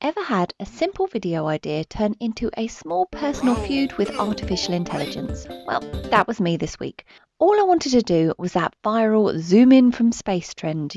Ever had a simple video idea turn into a small personal feud with artificial intelligence? Well, that was me this week. All I wanted to do was that viral zoom in from space trend,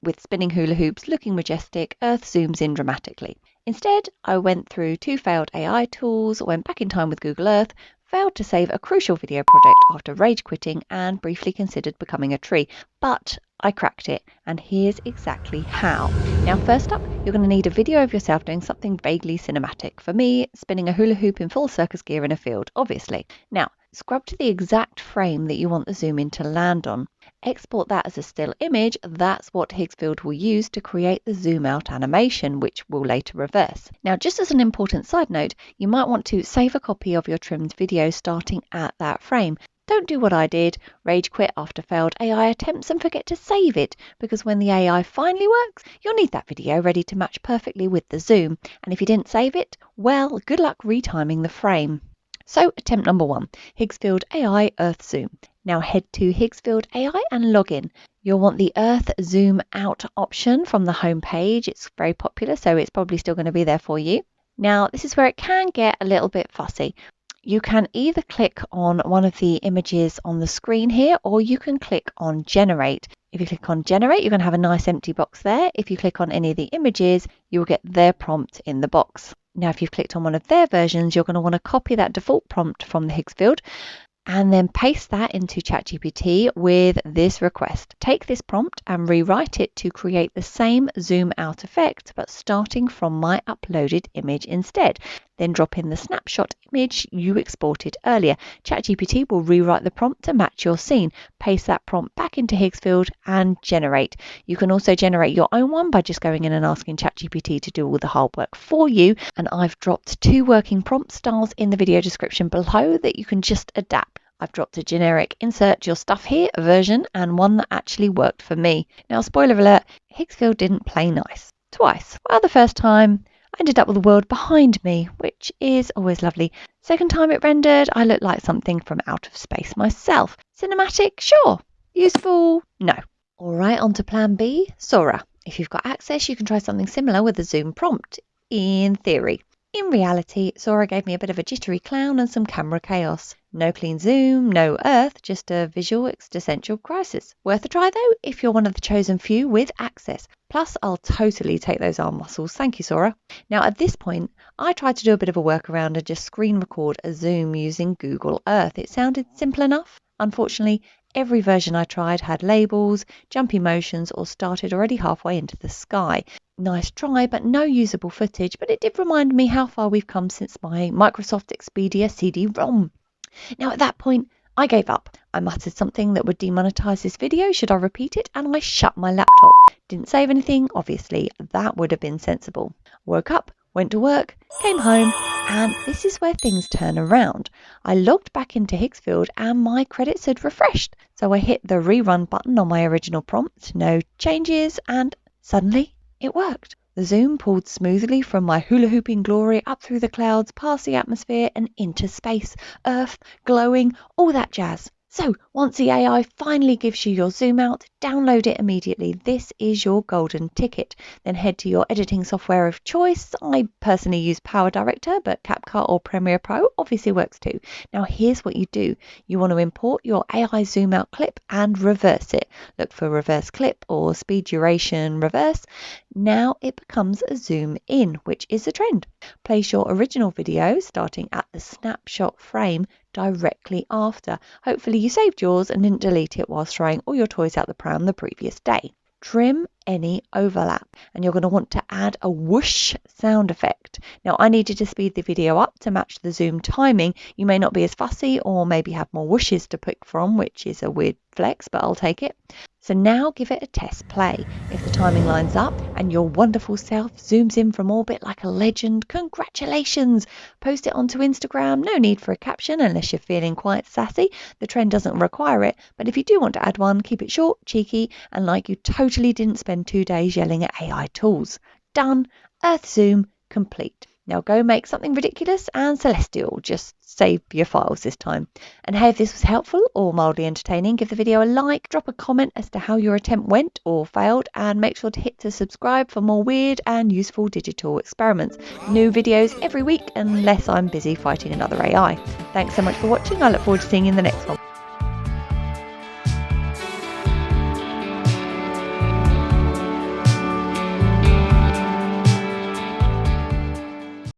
with spinning hula hoops looking majestic, Earth zooms in dramatically. Instead, I went through 2 failed AI tools, went back in time with Google Earth, failed to save a crucial video project after rage quitting, and briefly considered becoming a tree. But I cracked it, and here's exactly how. Now, first up, you're going to need a video of yourself doing something vaguely cinematic. For me, spinning a hula hoop in full circus gear in a field, obviously. Now, scrub to the exact frame that you want the zoom in to land on. Export that as a still image. That's what Higgsfield will use to create the zoom out animation, which we'll later reverse. Now, just as an important side note, you might want to save a copy of your trimmed video starting at that frame. Don't do what I did, rage quit after failed AI attempts and forget to save it, because when the AI finally works, you'll need that video ready to match perfectly with the zoom. And if you didn't save it, well, good luck retiming the frame. So, attempt number 1, Higgsfield AI Earth Zoom. Now head to Higgsfield AI and log in. You'll want the Earth Zoom Out option from the home page. It's very popular, so it's probably still going to be there for you. Now, this is where it can get a little bit fussy. You can either click on one of the images on the screen here, or you can click on Generate. If you click on Generate, you're going to have a nice empty box there. If you click on any of the images, you'll get their prompt in the box. Now, if you've clicked on one of their versions, you're going to want to copy that default prompt from the Higgsfield and then paste that into ChatGPT with this request. Take this prompt and rewrite it to create the same zoom out effect, but starting from my uploaded image instead. Then drop in the snapshot image you exported earlier. ChatGPT will rewrite the prompt to match your scene. Paste that prompt back into Higgsfield and generate. You can also generate your own one by just going in and asking ChatGPT to do all the hard work for you. And I've dropped 2 working prompt styles in the video description below that you can just adapt. I've dropped a generic insert your stuff here version and one that actually worked for me. Now, spoiler alert, Higgsfield didn't play nice. Twice. Well, the first time, I ended up with the world behind me, which is always lovely. Second time it rendered, I looked like something from out of space myself. Cinematic? Sure. Useful? No. All right, on to plan B, Sora. If you've got access, you can try something similar with the zoom prompt, in theory. In reality, Sora gave me a bit of a jittery clown and some camera chaos. No clean zoom, no Earth, just a visual existential crisis. Worth a try though, if you're one of the chosen few with access. Plus, I'll totally take those arm muscles. Thank you, Sora. Now, at this point, I tried to do a bit of a workaround and just screen record a zoom using Google Earth. It sounded simple enough. Unfortunately, every version I tried had labels, jumpy motions, or started already halfway into the sky. Nice try, but no usable footage, but it did remind me how far we've come since my Microsoft Expedia CD-ROM. Now, at that point, I gave up. I muttered something that would demonetize this video should I repeat it, and I shut my laptop. Didn't save anything, obviously. That would have been sensible. Woke up, went to work, came home, and this is where things turn around. I logged back into Higgsfield and my credits had refreshed. So I hit the rerun button on my original prompt, no changes, and suddenly it worked. The zoom pulled smoothly from my hula hooping glory up through the clouds, past the atmosphere and into space, Earth, glowing, all that jazz. So, once the AI finally gives you your zoom out, download it immediately. This is your golden ticket. Then head to your editing software of choice. I personally use PowerDirector, but CapCut or Premiere Pro obviously works too. Now, here's what you do. You want to import your AI zoom out clip and reverse it. Look for reverse clip or speed duration reverse. Now it becomes a zoom in, which is a trend. Place your original video starting at the snapshot frame directly after. Hopefully you saved yours and didn't delete it while throwing all your toys out the pram the previous day. Trim any overlap, and you're going to want to add a whoosh sound effect. Now, I needed to speed the video up to match the zoom timing. You may not be as fussy or maybe have more whooshes to pick from, which is a weird flex, but I'll take it. So now give it a test play. If the timing lines up and your wonderful self zooms in from orbit like a legend, congratulations! Post it onto Instagram. No need for a caption unless you're feeling quite sassy. The trend doesn't require it, but if you do want to add one, keep it short, cheeky, and like you totally didn't spend 2 days yelling at AI tools. Done. Earth zoom complete. Now go make something ridiculous and celestial. Just save your files this time. And hey, if this was helpful or mildly entertaining, give the video a like, drop a comment as to how your attempt went or failed, and make sure to hit to subscribe for more weird and useful digital experiments. New videos every week unless I'm busy fighting another AI. Thanks so much for watching. I look forward to seeing you in the next one.